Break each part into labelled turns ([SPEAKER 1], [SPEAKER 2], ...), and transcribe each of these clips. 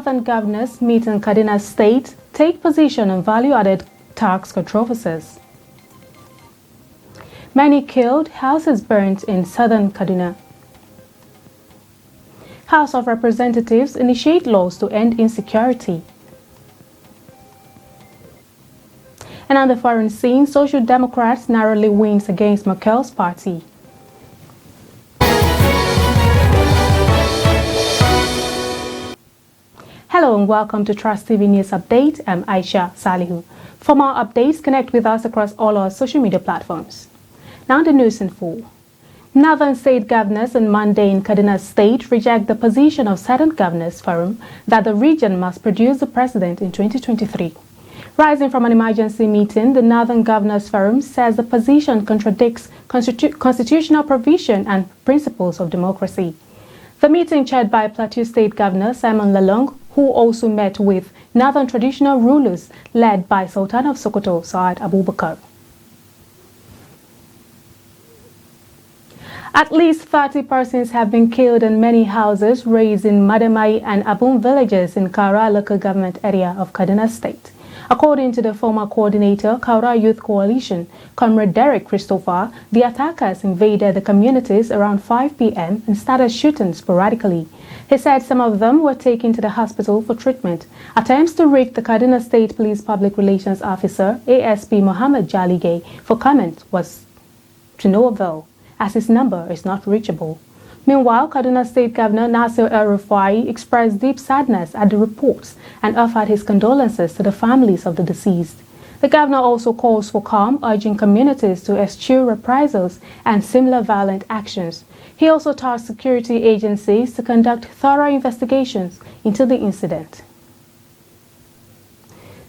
[SPEAKER 1] Northern governors meet in Kaduna State, take position on value-added tax controversies. Many killed, houses burnt in southern Kaduna. House of Representatives initiate laws to end insecurity. And on the foreign scene, Social Democrats narrowly wins against Merkel's party. Hello and welcome to Trust TV News Update. I'm Aisha Salihu. For more updates, connect with us across all our social media platforms. Now the news in full. Northern state governors on Monday in Kaduna State reject the position of certain governors forum that the region must produce the president in 2023. Rising from an emergency meeting, the Northern Governors Forum says the position contradicts constitutional provision and principles of democracy. The meeting, chaired by Plateau State Governor Simon Lalong, who also met with Northern traditional rulers led by Sultan of Sokoto, Saad Abubakar. At least 30 persons have been killed and many houses razed in Madamai and Abun villages in Kaura local government area of Kaduna State. According to the former coordinator, Kaura Youth Coalition, Comrade Derek Christopher, the attackers invaded the communities around 5 p.m. and started shooting sporadically. He said some of them were taken to the hospital for treatment. Attempts to reach the Kaduna State Police Public Relations Officer, ASP Mohammed Jaligay, for comment was to no avail, as his number is not reachable. Meanwhile, Kaduna State Governor Nasir El-Rufai expressed deep sadness at the reports and offered his condolences to the families of the deceased. The governor also calls for calm, urging communities to eschew reprisals and similar violent actions. He also tasked security agencies to conduct thorough investigations into the incident.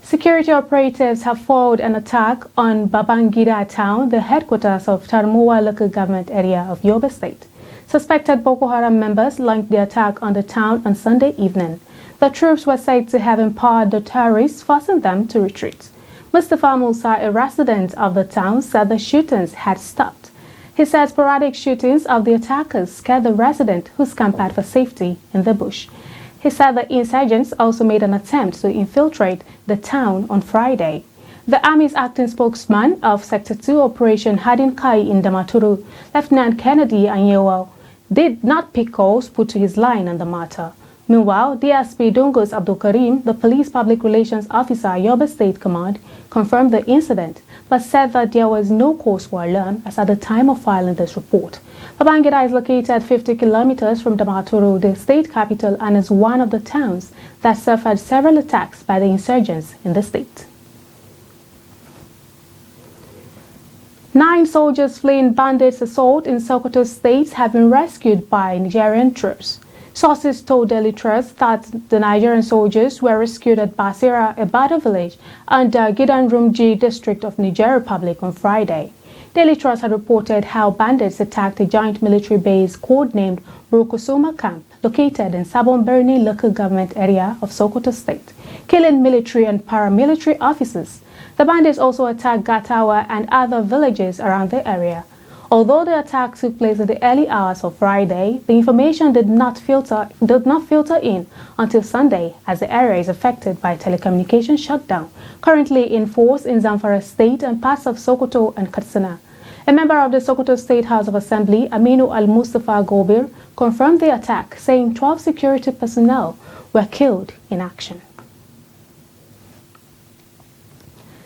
[SPEAKER 1] Security operatives have foiled an attack on Babangida town, the headquarters of Tarmuwa local government area of Yobe State. Suspected Boko Haram members launched the attack on the town on Sunday evening. The troops were said to have empowered the terrorists, forcing them to retreat. Mustafa Musa, a resident of the town, said the shootings had stopped. He said sporadic shootings of the attackers scared the resident, who scampered for safety in the bush. He said the insurgents also made an attempt to infiltrate the town on Friday. The Army's acting spokesman of Sector 2 Operation Hadin Kai in Damaturu, Lieutenant Kennedy Anyewa, did not pick calls put to his line on the matter. Meanwhile, DSP Dungus Abdul Karim, the Police Public Relations Officer at Yobe State Command, confirmed the incident, but said that there was no cause for alarm as at the time of filing this report. Babangida is located 50 kilometers from Damaturu, the state capital, and is one of the towns that suffered several attacks by the insurgents in the state. 9 soldiers fleeing bandits' assault in Sokoto State have been rescued by Nigerian troops. Sources told Daily Trust that the Nigerian soldiers were rescued at Basira, a Bada village under Gidanrumji district of Niger Republic on Friday. Daily Trust had reported how bandits attacked a giant military base codenamed Burukosoma Camp, located in Sabon-Berni local government area of Sokoto State, killing military and paramilitary officers. The bandits also attacked Gatawa and other villages around the area. Although the attack took place in the early hours of Friday, the information did not filter in until Sunday, as the area is affected by telecommunication shutdown, currently in force in Zamfara State and parts of Sokoto and Katsina. A member of the Sokoto State House of Assembly, Aminu Al-Mustafa Gobir, confirmed the attack, saying 12 security personnel were killed in action.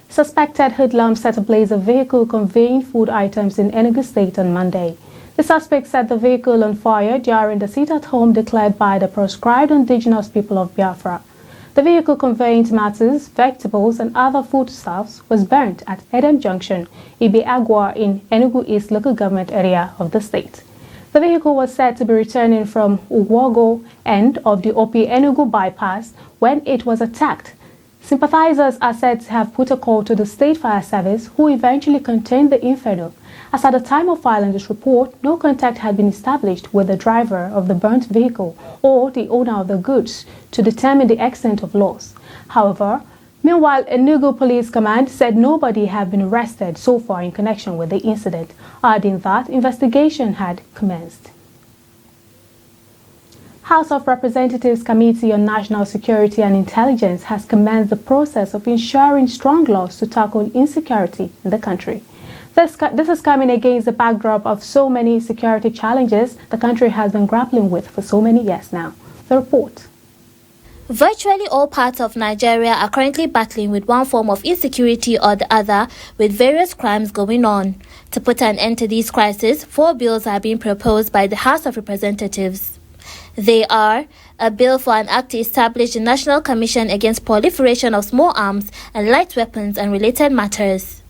[SPEAKER 1] Suspected hoodlums set ablaze a vehicle conveying food items in Enugu State on Monday. The suspect set the vehicle on fire during the sit-at-home declared by the proscribed indigenous people of Biafra. The vehicle conveying tomatoes, vegetables, and other foodstuffs was burnt at Edem Junction, Ibe-Agwa in Enugu East local government area of the state. The vehicle was said to be returning from Uwogo end of the Opi Enugu bypass when it was attacked. Sympathizers are said to have put a call to the State Fire Service, who eventually contained the inferno. As at the time of filing this report, no contact had been established with the driver of the burnt vehicle or the owner of the goods to determine the extent of loss. However, meanwhile, Enugu Police Command said nobody had been arrested so far in connection with the incident, adding that investigation had commenced. House of Representatives Committee on National Security and Intelligence has commenced the process of ensuring strong laws to tackle insecurity in the country. This is coming against the backdrop of so many security challenges the country has been grappling with for so many years now. The report.
[SPEAKER 2] Virtually all parts of Nigeria are currently battling with one form of insecurity or the other, with various crimes going on. To put an end to these crises, 4 bills are being proposed by the House of Representatives. They are a bill for an act to establish the National Commission Against Proliferation of Small Arms and Light Weapons and Related Matters,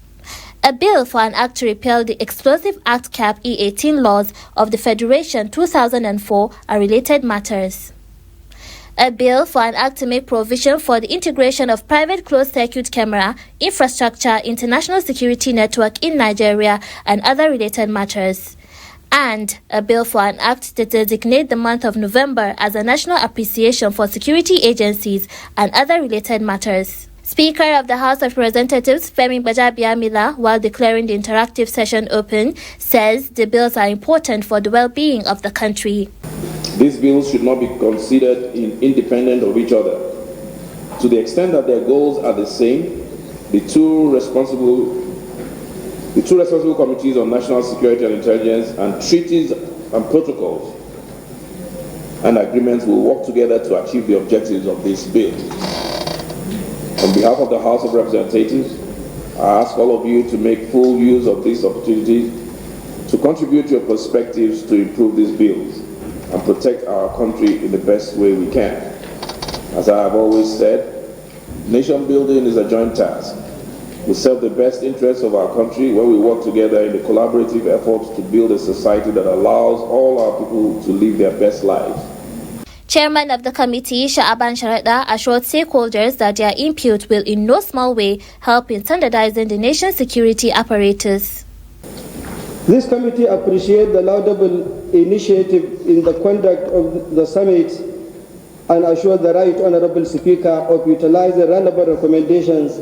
[SPEAKER 2] a bill for an act to repeal the Explosive Act Cap E18 laws of the Federation 2004 and related matters, a bill for an act to make provision for the integration of private closed-circuit camera infrastructure into national security network in Nigeria and other related matters, and a bill for an act to designate the month of November as a national appreciation for security agencies and other related matters. Speaker of the House of Representatives, Femi Gbajabiamila, while declaring the interactive session open, says the bills are important for the well-being of the country.
[SPEAKER 3] These bills should not be considered independent of each other. To the extent that their goals are the same, the two responsible committees on national security and intelligence and treaties and protocols and agreements will work together to achieve the objectives of this bill. On behalf of the House of Representatives, I ask all of you to make full use of this opportunity to contribute your perspectives to improve these bills and protect our country in the best way we can. As I have always said, nation building is a joint task. We serve the best interests of our country when we work together in the collaborative efforts to build a society that allows all our people to live their best lives.
[SPEAKER 2] Chairman of the committee, Sha'aban Sharada, assured stakeholders that their input will in no small way help in standardizing the nation's security apparatus.
[SPEAKER 4] This committee appreciates the laudable initiative in the conduct of the summit and assures the Right Honorable Speaker of utilizing relevant recommendations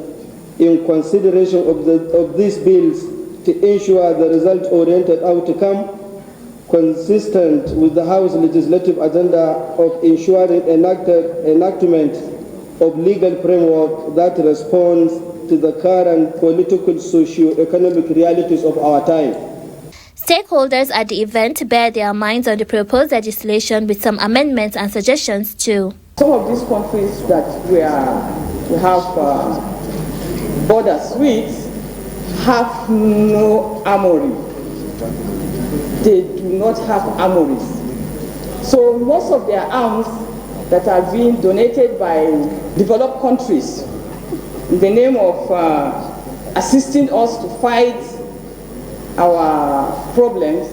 [SPEAKER 4] in consideration of these bills to ensure the result-oriented outcome consistent with the House legislative agenda of ensuring enactment of legal framework that responds to the current political, socio-economic realities of our time.
[SPEAKER 2] Stakeholders at the event bear their minds on the proposed legislation with some amendments and suggestions too.
[SPEAKER 5] Some of these countries that we have borders with have no armory. They do not have armories. So most of their arms that are being donated by developed countries in the name of assisting us to fight our problems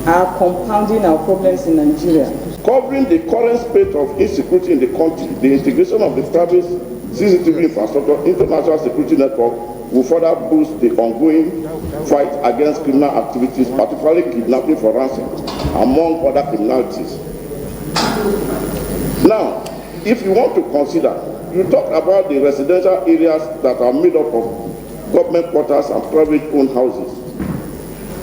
[SPEAKER 5] are compounding our problems in Nigeria.
[SPEAKER 3] Covering the current state of insecurity in the country, the integration of the established CCTV infrastructure into national security network will further boost the ongoing fight against criminal activities, particularly kidnapping for ransom, among other criminalities. Now, if you want to consider, you talk about the residential areas that are made up of government quarters and private-owned houses.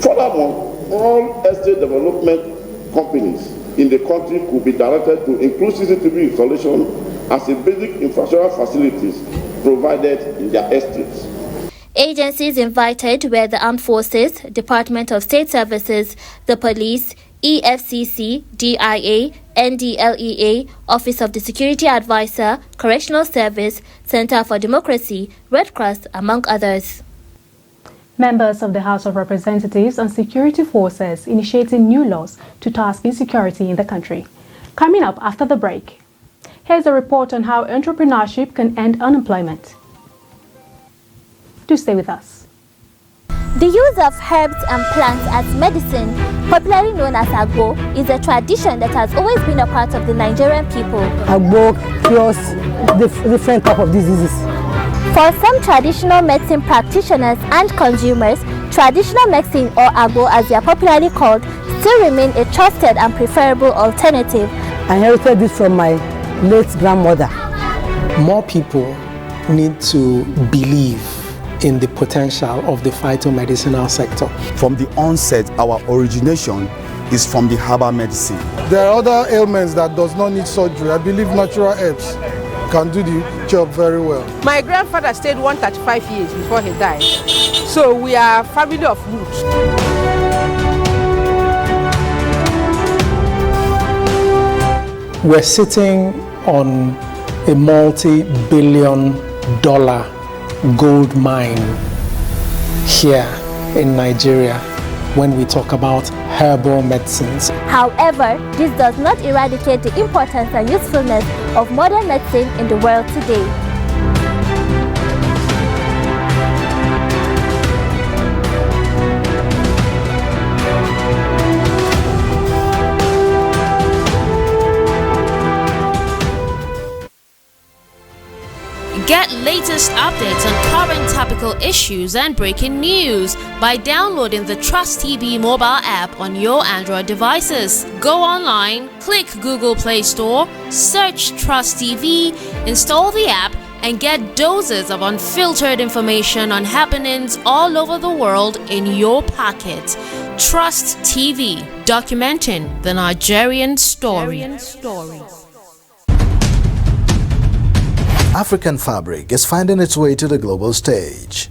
[SPEAKER 3] Furthermore, all estate development companies in the country could be directed to include CCTV installation as a basic infrastructure facilities provided in their estates.
[SPEAKER 2] Agencies invited were the Armed Forces, Department of State Services, the Police, EFCC, DIA, NDLEA, Office of the Security Advisor, Correctional Service, Center for Democracy, Red Cross, among others.
[SPEAKER 1] Members of the House of Representatives on security forces initiating new laws to tackle insecurity in the country. Coming up after the break, here's a report on how entrepreneurship can end unemployment. Do stay with us.
[SPEAKER 2] The use of herbs and plants as medicine, popularly known as agbo, is a tradition that has always been a part of the Nigerian people.
[SPEAKER 6] Agbo cures different types of diseases.
[SPEAKER 2] For some traditional medicine practitioners and consumers, traditional medicine, or agbo as they are popularly called, still remain a trusted and preferable alternative.
[SPEAKER 6] I inherited this from my late grandmother.
[SPEAKER 7] More people need to believe in the potential of the phytomedicinal sector.
[SPEAKER 8] From the onset, our origination is from the herbal medicine.
[SPEAKER 9] There are other ailments that does not need surgery. I believe natural herbs can do the job very well.
[SPEAKER 10] My grandfather stayed 135 years before he died. So we are a family of roots.
[SPEAKER 7] We're sitting on a multi-billion-dollar gold mine here in Nigeria when we talk about herbal medicines.
[SPEAKER 2] However, this does not eradicate the importance and usefulness of modern medicine in the world today.
[SPEAKER 11] Get latest updates on current topical issues and breaking news by downloading the Trust TV mobile app on your Android devices. Go online, click Google Play Store, search Trust TV, install the app, and get doses of unfiltered information on happenings all over the world in your pocket. Trust TV, documenting the Nigerian story.
[SPEAKER 12] African fabric is finding its way to the global stage.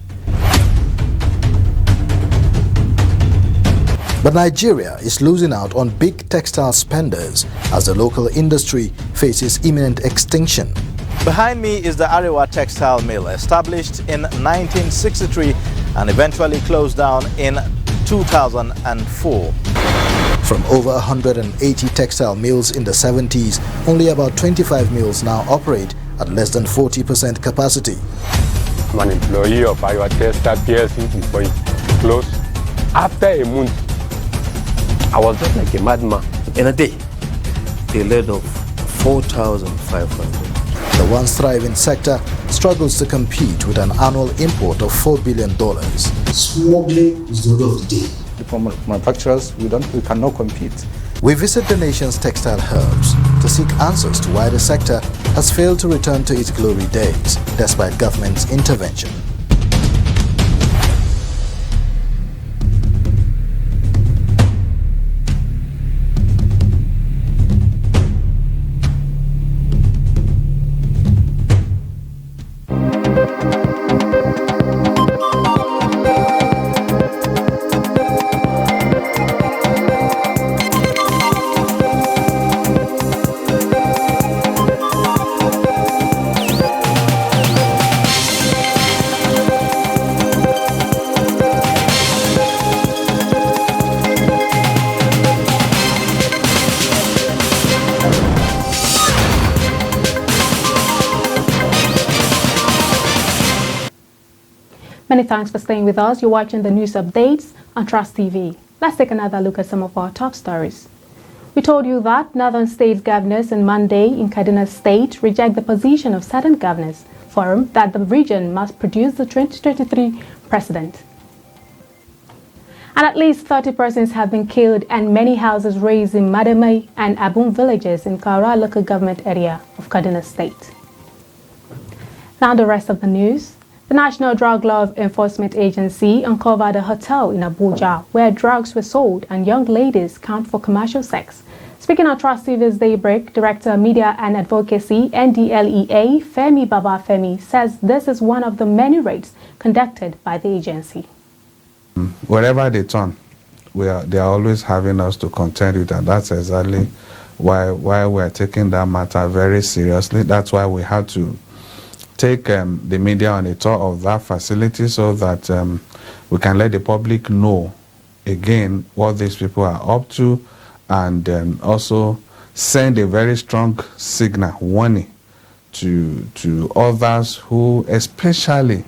[SPEAKER 12] But Nigeria is losing out on big textile spenders as the local industry faces imminent extinction. Behind me is the Arewa Textile Mill, established in 1963 and eventually closed down in 2004. From over 180 textile mills in the 70s, only about 25 mills now operate at less than 40% capacity.
[SPEAKER 13] I'm an employee of Arewa Textile PLC before it closed. After a month, I was just like a madman.
[SPEAKER 14] In a day, they laid off 4,500.
[SPEAKER 12] The once thriving sector struggles to compete with an annual import of $4 billion.
[SPEAKER 15] Smuggling is the order of the day. For manufacturers, we cannot compete.
[SPEAKER 12] We visit the nation's textile hubs to seek answers to why the sector has failed to return to its glory days despite government's intervention.
[SPEAKER 1] Many thanks for staying with us. You're watching the news updates on Trust TV. Let's take another look at some of our top stories. We told you that Northern State governors on Monday in Kaduna State reject the position of certain governors forum that the region must produce the 2023 president. And at least 30 persons have been killed and many houses razed in Madamai and Abun villages in Kaura local government area of Kaduna State. Now the rest of the news. The National Drug Law Enforcement Agency uncovered a hotel in Abuja where drugs were sold and young ladies count for commercial sex. Speaking on Trust TV's Daybreak, Director of Media and Advocacy, NDLEA, Femi Babafemi, says this is one of the many raids conducted by the agency.
[SPEAKER 16] Wherever they turn, they are always having us to contend with, and that's exactly why we're taking that matter very seriously. That's why we had to take the media on a tour of that facility so that we can let the public know again what these people are up to, and also send a very strong signal, warning to others who, especially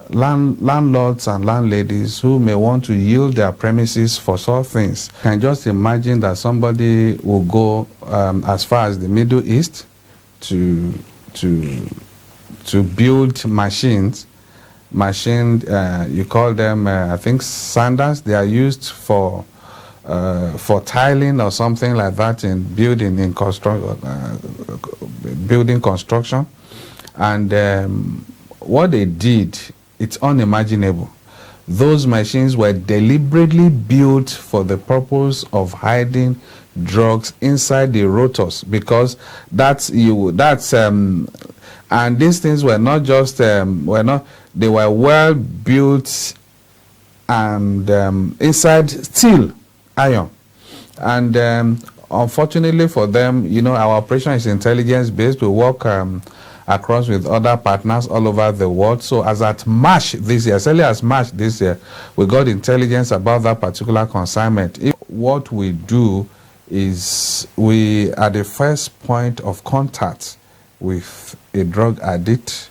[SPEAKER 16] landlords and landladies who may want to yield their premises for such things. Can just imagine that somebody will go as far as the Middle East to build machines, you call them, I think, sanders. They are used for tiling or something like that in building construction. And what they did, it's unimaginable. those machines were deliberately built for the purpose of hiding drugs inside the rotors, because and these things were not just they were well built and inside steel iron. And unfortunately for them, our operation is intelligence based. We work across with other partners all over the world. So as at March this year, as early as March this year, we got intelligence about that particular consignment. What we do is we are the first point of contact with a drug addict.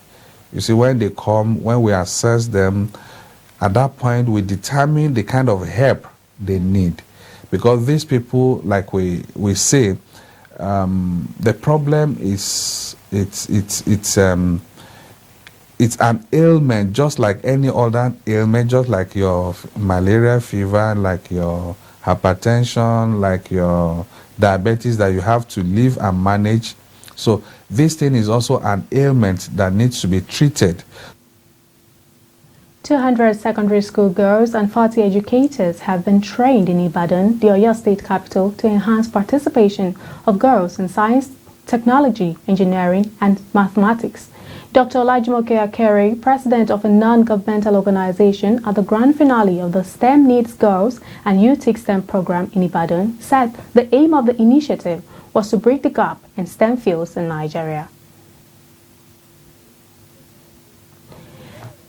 [SPEAKER 16] You see, when they come, when we assess them, at that point we determine the kind of help they need. Because these people, like we say, the problem is it's an ailment, just like any other ailment, just like your malaria fever, like your hypertension, like your diabetes that you have to live and manage. So this thing is also an ailment that needs to be treated.
[SPEAKER 1] 200 secondary school girls and 40 educators have been trained in Ibadan, the Oyo State capital, to enhance participation of girls in science, technology, engineering, and mathematics. Dr. Olajumoke Akere, president of a non-governmental organization at the grand finale of the STEM Needs Girls and Youth STEM program in Ibadan, said the aim of the initiative was to break the gap in STEM fields in Nigeria.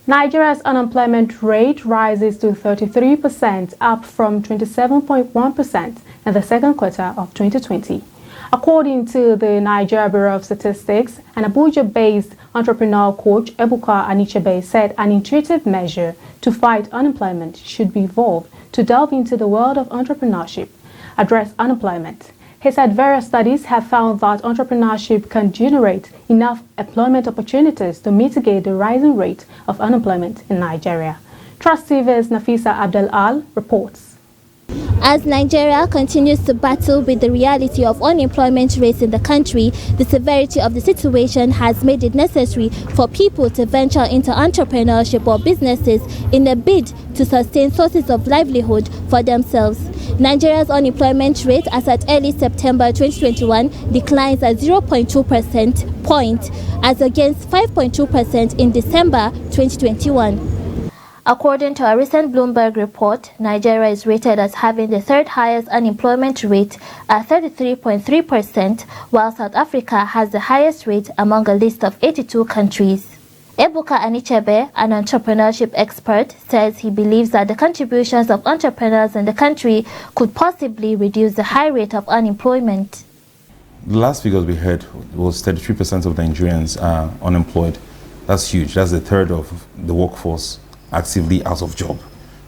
[SPEAKER 1] Nigeria's unemployment rate rises to 33%, up from 27.1% in the second quarter of 2020. According to the Nigeria Bureau of Statistics, an Abuja-based entrepreneurial coach, Ebuka Anichebe, said an intuitive measure to fight unemployment should be evolved to delve into the world of entrepreneurship, address unemployment. He said various studies have found that entrepreneurship can generate enough employment opportunities to mitigate the rising rate of unemployment in Nigeria. Trust TV's Nafisa Abdel-Al reports.
[SPEAKER 2] As Nigeria continues to battle with the reality of unemployment rates in the country, the severity of the situation has made it necessary for people to venture into entrepreneurship or businesses in a bid to sustain sources of livelihood for themselves. Nigeria's unemployment rate as at early September 2021 declines at 0.2% point as against 5.2% in December 2021. According to a recent Bloomberg report, Nigeria is rated as having the third highest unemployment rate at 33.3%, while South Africa has the highest rate among a list of 82 countries. Ebuka Anichebe, an entrepreneurship expert, says he believes that the contributions of entrepreneurs in the country could possibly reduce the high rate of unemployment.
[SPEAKER 8] The last figures we heard was 33% of Nigerians are unemployed. That's huge. That's a third of the workforce actively out of job.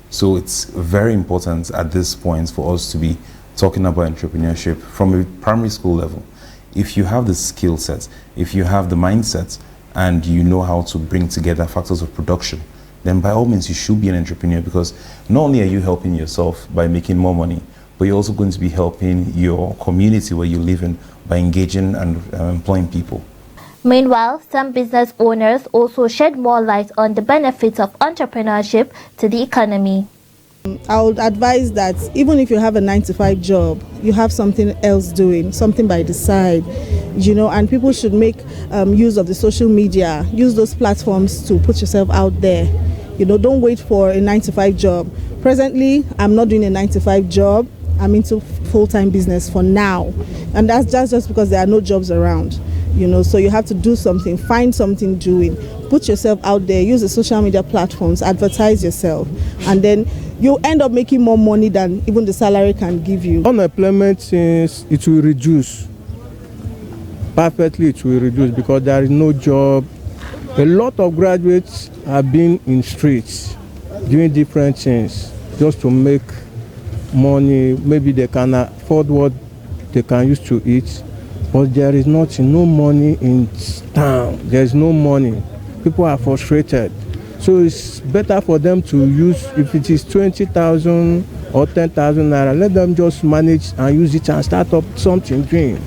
[SPEAKER 8] So it's very important at this point for us to be talking about entrepreneurship from a primary school level. If you have the skill set, if you have the mindset, and you know how to bring together factors of production, then by all means you should be an entrepreneur, because not only are you helping yourself by making more money, but you're also going to be helping your community where you live in by engaging and employing people.
[SPEAKER 2] Meanwhile, some business owners also shed more light on the benefits of entrepreneurship to the economy.
[SPEAKER 17] I would advise that even if you have a 9-to-5 job, you have something else doing, something by the side, and people should make use of the social media, use those platforms to put yourself out there. Don't wait for a 9-to-5 job. Presently, I'm not doing a 9-to-5 job. I'm into full-time business for now. And that's just because there are no jobs around. So you have to do something, find something doing, put yourself out there, use the social media platforms, advertise yourself, and then you end up making more money than even the salary can give you.
[SPEAKER 18] Unemployment, it will reduce. Perfectly, it will reduce because there is no job. A lot of graduates have been in streets doing different things just to make money. Maybe they can afford what they can use to eat. But there is nothing, no money in town. There is no money. People are frustrated. So it's better for them to use, if it is 20,000 or 10,000 naira, let them just manage and use it and start up something doing.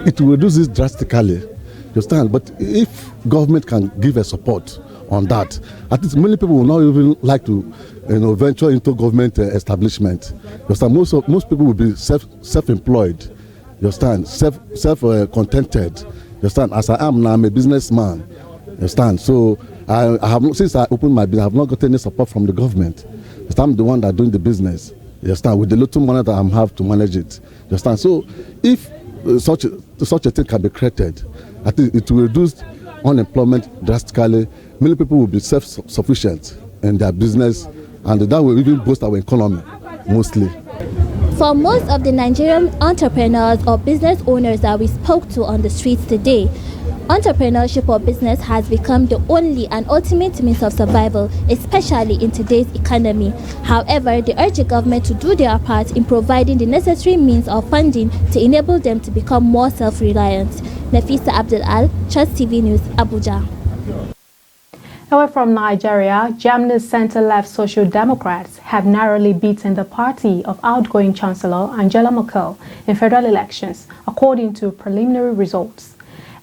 [SPEAKER 19] It will reduce this drastically, you understand? But if government can give a support on that, at least many people will not even like to venture into government establishment. You understand? Most people will be self-employed. You understand? Self-contented. You understand? As I am now, I'm a businessman. You understand? So I have, since I opened my business, I have not got any support from the government. You understand? I'm the one that doing the business. You understand? With the little money that I have to manage it. You understand? So if such a thing can be created, I think it will reduce unemployment drastically. Many people will be self-sufficient in their business, and that will even boost our economy mostly.
[SPEAKER 2] For most of the Nigerian entrepreneurs or business owners that we spoke to on the streets today, entrepreneurship or business has become the only and ultimate means of survival, especially in today's economy. However, they urge the government to do their part in providing the necessary means of funding to enable them to become more self-reliant. Nafisa Abdul-Al, Trust TV News, Abuja.
[SPEAKER 1] Away from Nigeria, Germany's center-left Social Democrats have narrowly beaten the party of outgoing Chancellor Angela Merkel in federal elections, according to preliminary results.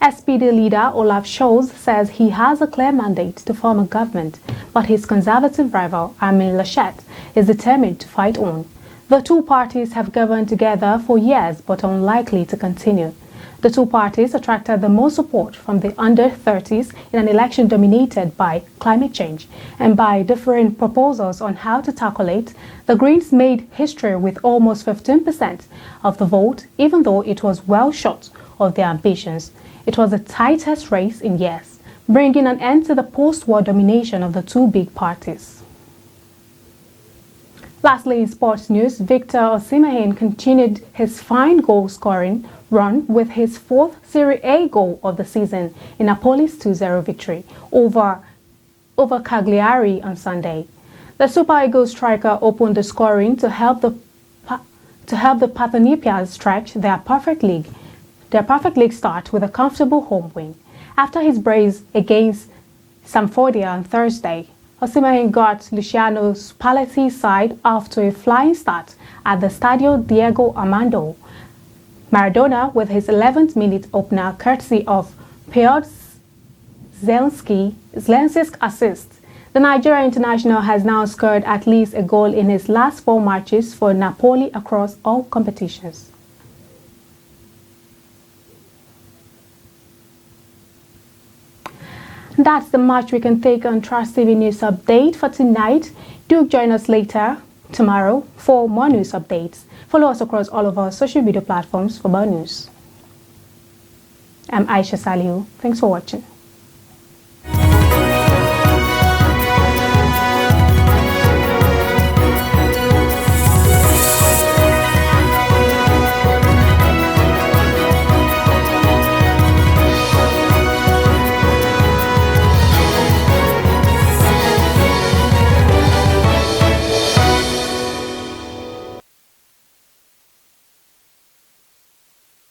[SPEAKER 1] SPD leader Olaf Scholz says he has a clear mandate to form a government, but his conservative rival Armin Laschet is determined to fight on. The two parties have governed together for years but are unlikely to continue. The two parties attracted the most support from the under-30s in an election dominated by climate change. And by differing proposals on how to tackle it, the Greens made history with almost 15% of the vote, even though it was well short of their ambitions. It was the tightest race in years, bringing an end to the post-war domination of the two big parties. Lastly, in sports news, Victor Osimhen continued his fine goal-scoring run with his fourth Serie A goal of the season in Napoli's 2-0 victory over Cagliari on Sunday. The Super Eagles striker opened the scoring to help the Pathonipias stretch their perfect league start with a comfortable home win. After his brace against Sampdoria on Thursday, Osimhen got Luciano Spalletti's side off to a flying start at the Stadio Diego Armando Maradona with his 11th minute opener courtesy of Piotr Zelinski's assist. The Nigerian international has now scored at least a goal in his last 4 matches for Napoli across all competitions. That's the much we can take on Trust TV News Update for tonight. Do join us later tomorrow for more news updates. Follow us across all of our social media platforms for more news. I'm Aisha Salihu. Thanks for watching.